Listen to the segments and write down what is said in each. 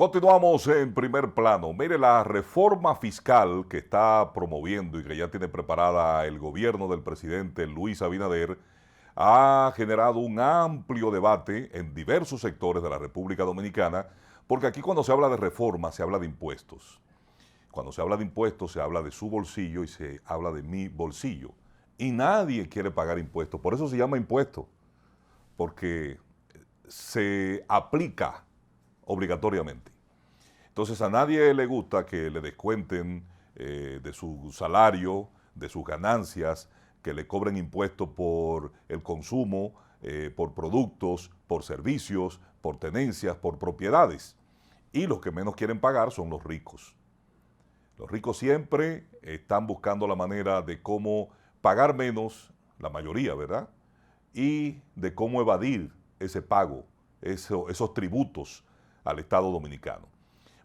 Continuamos en primer plano. Mire, la reforma fiscal que está promoviendo y que ya tiene preparada el gobierno del presidente Luis Abinader ha generado un amplio debate en diversos sectores de la República Dominicana, porque aquí cuando se habla de reforma se habla de impuestos. Cuando se habla de impuestos se habla de su bolsillo y se habla de mi bolsillo. Y nadie quiere pagar impuestos, por eso se llama impuesto, porque se aplica obligatoriamente. Entonces a nadie le gusta que le descuenten de su salario, de sus ganancias, que le cobren impuestos por el consumo, por productos, por servicios, por tenencias, por propiedades. Y los que menos quieren pagar son los ricos. Los ricos siempre están buscando la manera de cómo pagar menos, la mayoría, ¿verdad? Y de cómo evadir ese pago, esos tributos al Estado Dominicano.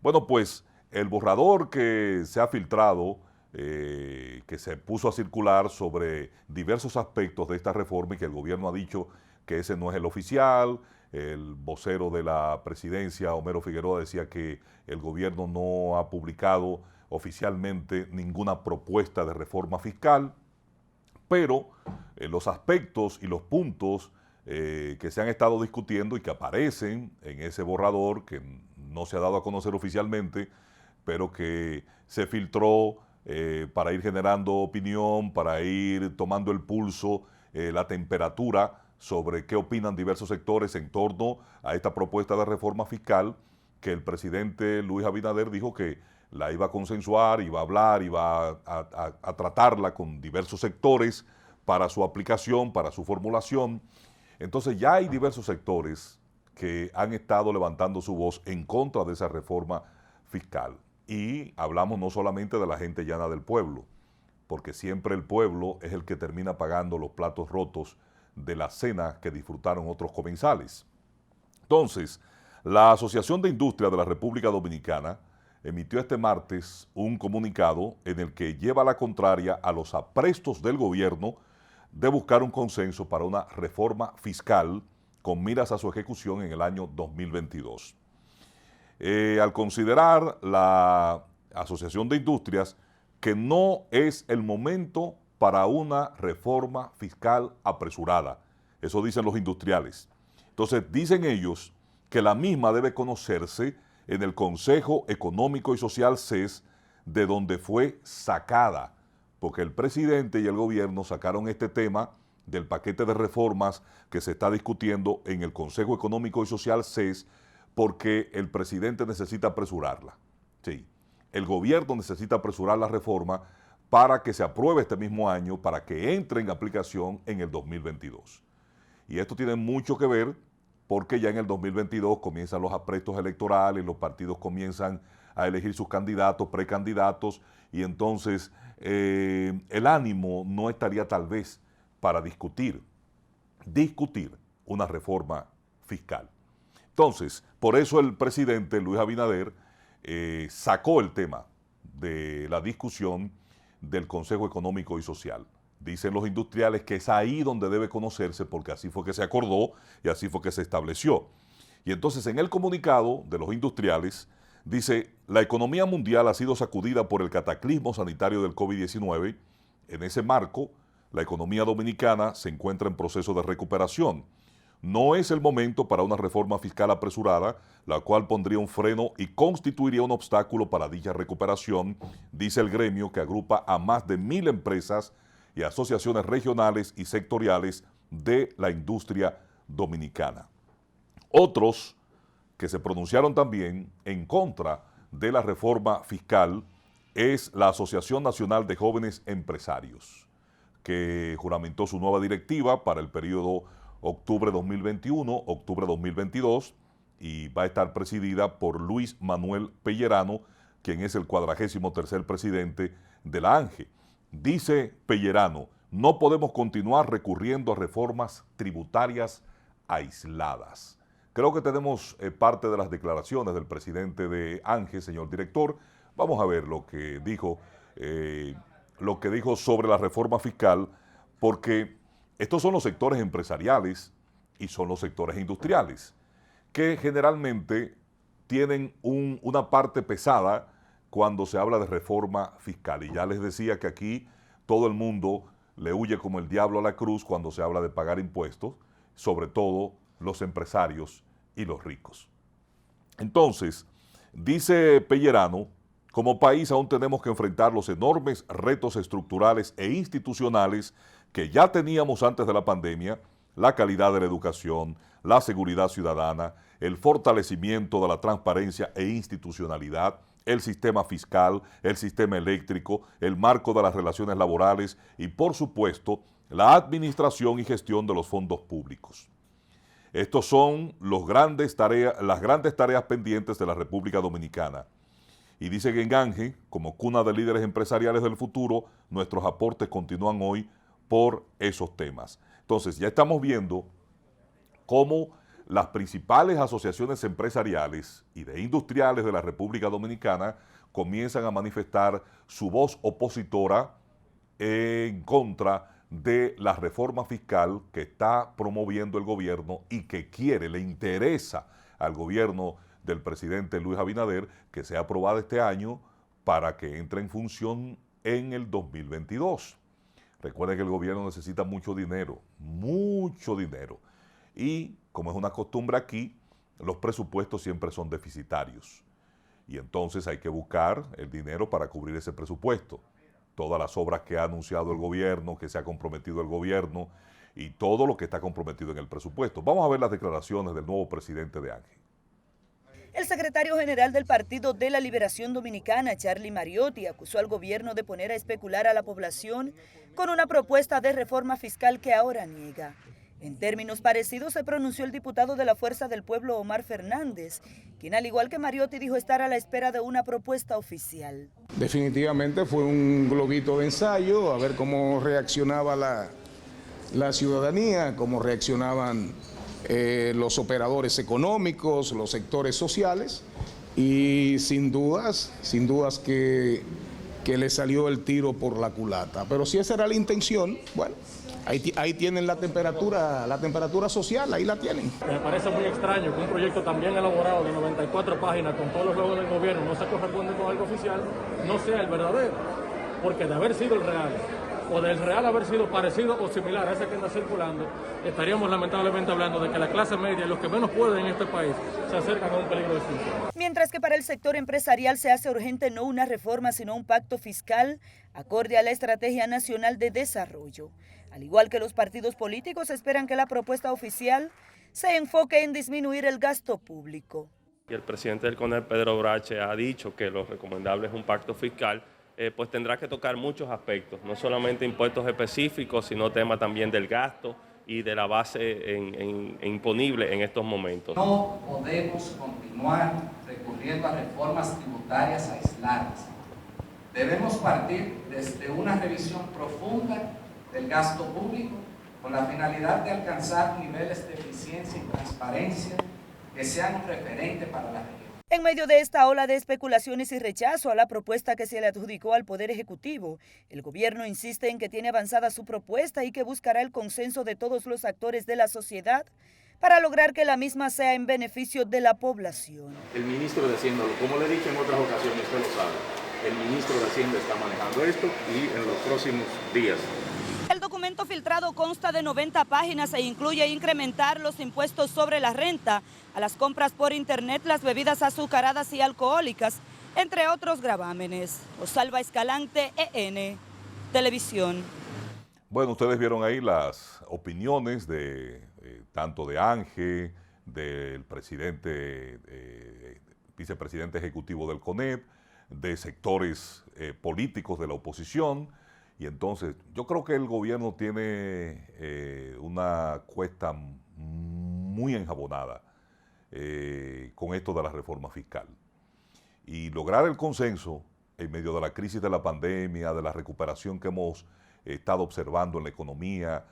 Bueno, pues el borrador que se ha filtrado, que se puso a circular sobre diversos aspectos de esta reforma y que el gobierno ha dicho que ese no es el oficial. El vocero de la presidencia, Homero Figueroa, decía que el gobierno no ha publicado oficialmente ninguna propuesta de reforma fiscal, pero los aspectos y los puntos que se han estado discutiendo y que aparecen en ese borrador, que no se ha dado a conocer oficialmente, pero que se filtró para ir generando opinión, para ir tomando el pulso, la temperatura sobre qué opinan diversos sectores en torno a esta propuesta de reforma fiscal que el presidente Luis Abinader dijo que la iba a consensuar, iba a hablar, iba a tratarla con diversos sectores para su aplicación, para su formulación. Entonces ya hay diversos sectores que han estado levantando su voz en contra de esa reforma fiscal. Y hablamos no solamente de la gente llana del pueblo, porque siempre el pueblo es el que termina pagando los platos rotos de la cena que disfrutaron otros comensales. Entonces, la Asociación de Industria de la República Dominicana emitió este martes un comunicado en el que lleva la contraria a los aprestos del gobierno de buscar un consenso para una reforma fiscal con miras a su ejecución en el año 2022. Al considerar la Asociación de Industrias que no es el momento para una reforma fiscal apresurada. Eso dicen los industriales. Entonces dicen ellos que la misma debe conocerse en el Consejo Económico y Social CES, de donde fue sacada, porque el presidente y el gobierno sacaron este tema del paquete de reformas que se está discutiendo en el Consejo Económico y Social CES, porque el presidente necesita apresurarla. Sí, el gobierno necesita apresurar la reforma para que se apruebe este mismo año, para que entre en aplicación en el 2022. Y esto tiene mucho que ver porque ya en el 2022 comienzan los aprestos electorales, los partidos comienzan a elegir sus candidatos, precandidatos, y entonces el ánimo no estaría tal vez para discutir una reforma fiscal. Entonces, por eso el presidente Luis Abinader sacó el tema de la discusión del Consejo Económico y Social. Dicen los industriales que es ahí donde debe conocerse, porque así fue que se acordó y así fue que se estableció. Y entonces en el comunicado de los industriales dice: la economía mundial ha sido sacudida por el cataclismo sanitario del COVID-19. En ese marco, la economía dominicana se encuentra en proceso de recuperación. No es el momento para una reforma fiscal apresurada, la cual pondría un freno y constituiría un obstáculo para dicha recuperación, dice el gremio, que agrupa a más de 1,000 empresas y asociaciones regionales y sectoriales de la industria dominicana. Otros que se pronunciaron también en contra de la reforma fiscal es la Asociación Nacional de Jóvenes Empresarios, que juramentó su nueva directiva para el periodo octubre 2021-octubre 2022 y va a estar presidida por Luis Manuel Pellerano, quien es el 43º presidente de la ANGE. Dice Pellerano: no podemos continuar recurriendo a reformas tributarias aisladas. Creo que tenemos parte de las declaraciones del presidente de ANGE, señor director. Vamos a ver lo que dijo sobre la reforma fiscal, porque estos son los sectores empresariales y son los sectores industriales, que generalmente tienen una parte pesada cuando se habla de reforma fiscal. Y ya les decía que aquí todo el mundo le huye como el diablo a la cruz cuando se habla de pagar impuestos, sobre todo los empresarios y los ricos. Entonces, dice Pellerano, como país aún tenemos que enfrentar los enormes retos estructurales e institucionales que ya teníamos antes de la pandemia, la calidad de la educación, la seguridad ciudadana, el fortalecimiento de la transparencia e institucionalidad, el sistema fiscal, el sistema eléctrico, el marco de las relaciones laborales y, por supuesto, la administración y gestión de los fondos públicos. Estos son las grandes tareas pendientes de la República Dominicana. Y dice que en Ganje, como cuna de líderes empresariales del futuro, nuestros aportes continúan hoy por esos temas. Entonces, ya estamos viendo cómo las principales asociaciones empresariales y de industriales de la República Dominicana comienzan a manifestar su voz opositora en contra de la reforma fiscal que está promoviendo el gobierno y que le interesa al gobierno del presidente Luis Abinader que sea aprobada este año para que entre en función en el 2022. Recuerden que el gobierno necesita mucho dinero, y como es una costumbre aquí, los presupuestos siempre son deficitarios y entonces hay que buscar el dinero para cubrir ese presupuesto. Todas las obras que ha anunciado el gobierno, que se ha comprometido el gobierno y todo lo que está comprometido en el presupuesto. Vamos a ver las declaraciones del nuevo presidente de ANGE. El secretario general del Partido de la Liberación Dominicana, Charlie Mariotti, acusó al gobierno de poner a especular a la población con una propuesta de reforma fiscal que ahora niega. En términos parecidos se pronunció el diputado de la Fuerza del Pueblo, Omar Fernández, quien al igual que Mariotti dijo estar a la espera de una propuesta oficial. Definitivamente fue un globito de ensayo, a ver cómo reaccionaba la ciudadanía, cómo reaccionaban los operadores económicos, los sectores sociales, y sin dudas que le salió el tiro por la culata. Pero si esa era la intención, bueno, ahí tienen la temperatura social, ahí la tienen. Me parece muy extraño que un proyecto tan bien elaborado de 94 páginas con todos los logros del gobierno no se corresponde con algo oficial, no sea el verdadero, porque de haber sido el real, o del real haber sido parecido o similar a ese que anda circulando, estaríamos lamentablemente hablando de que la clase media y los que menos pueden en este país se acercan a un peligro de extinción. Mientras que para el sector empresarial se hace urgente no una reforma, sino un pacto fiscal acorde a la Estrategia Nacional de Desarrollo. Al igual que los partidos políticos, esperan que la propuesta oficial se enfoque en disminuir el gasto público. El presidente del CONEP, Pedro Brache, ha dicho que lo recomendable es un pacto fiscal, pues tendrá que tocar muchos aspectos, no solamente impuestos específicos, sino temas también del gasto y de la base imponible en estos momentos. No podemos continuar recurriendo a reformas tributarias aisladas. Debemos partir desde una revisión profunda del gasto público con la finalidad de alcanzar niveles de eficiencia y transparencia que sean un referente para la región. En medio de esta ola de especulaciones y rechazo a la propuesta que se le adjudicó al Poder Ejecutivo, el gobierno insiste en que tiene avanzada su propuesta y que buscará el consenso de todos los actores de la sociedad para lograr que la misma sea en beneficio de la población. El ministro de Hacienda, como le he dicho en otras ocasiones, usted lo sabe, el ministro de Hacienda está manejando esto y en los próximos días. El documento filtrado consta de 90 páginas e incluye incrementar los impuestos sobre la renta, a las compras por internet, las bebidas azucaradas y alcohólicas, entre otros gravámenes. Rosalba Escalante, EN, Televisión. Bueno, ustedes vieron ahí las opiniones de tanto de ANGE, del presidente, vicepresidente ejecutivo del CONEP, de sectores políticos de la oposición. Y entonces, yo creo que el gobierno tiene una cuesta muy enjabonada con esto de la reforma fiscal. Y lograr el consenso en medio de la crisis de la pandemia, de la recuperación que hemos estado observando en la economía,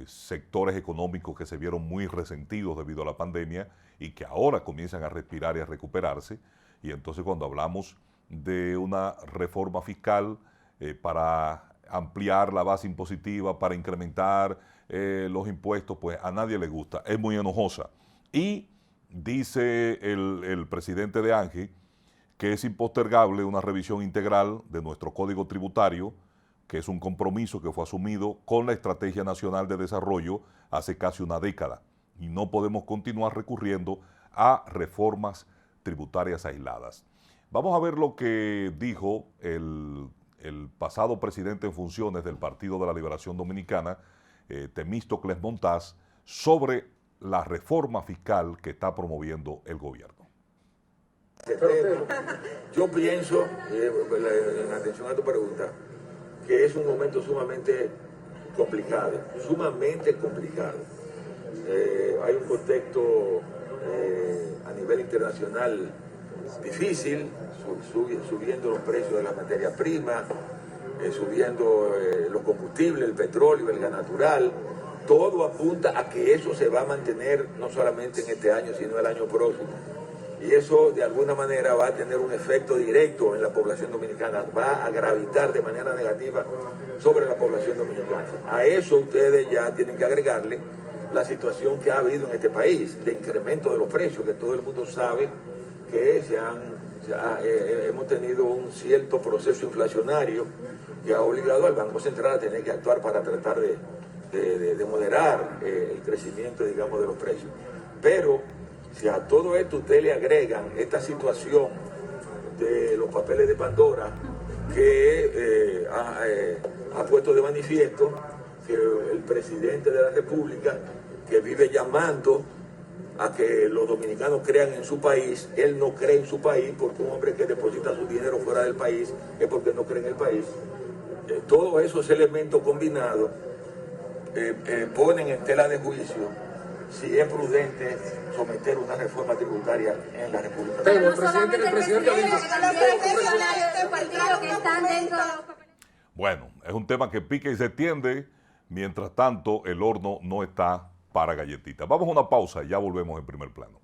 sectores económicos que se vieron muy resentidos debido a la pandemia y que ahora comienzan a respirar y a recuperarse. Y entonces cuando hablamos de una reforma fiscal, para ampliar la base impositiva, para incrementar los impuestos, pues a nadie le gusta, es muy enojosa. Y dice el presidente de ANGI que es impostergable una revisión integral de nuestro Código Tributario, que es un compromiso que fue asumido con la Estrategia Nacional de Desarrollo hace casi una década. Y no podemos continuar recurriendo a reformas tributarias aisladas. Vamos a ver lo que dijo el pasado presidente en funciones del Partido de la Liberación Dominicana, Temístocles Montaz, sobre la reforma fiscal que está promoviendo el gobierno. Yo pienso, en atención a tu pregunta, que es un momento sumamente complicado. Hay un contexto a nivel internacional difícil, subiendo los precios de las materias primas, subiendo los combustibles, el petróleo, el gas natural. Todo apunta a que eso se va a mantener no solamente en este año, sino el año próximo. Y eso de alguna manera va a tener un efecto directo en la población dominicana, va a gravitar de manera negativa sobre la población dominicana. A eso ustedes ya tienen que agregarle la situación que ha habido en este país, de incremento de los precios, que todo el mundo sabe que hemos tenido un cierto proceso inflacionario que ha obligado al Banco Central a tener que actuar para tratar de moderar el crecimiento, digamos, de los precios. Pero si a todo esto usted le agregan esta situación de los papeles de Pandora que ha puesto de manifiesto que el presidente de la República, que vive llamando a que los dominicanos crean en su país, él no cree en su país, porque un hombre que deposita su dinero fuera del país es porque no cree en el país. Todos esos elementos combinados ponen en tela de juicio si es prudente someter una reforma tributaria en la República. Pero el presidente Bueno, es un tema que pica y se extiende. Mientras tanto, el horno no está para galletitas. Vamos a una pausa y ya volvemos en Primer Plano.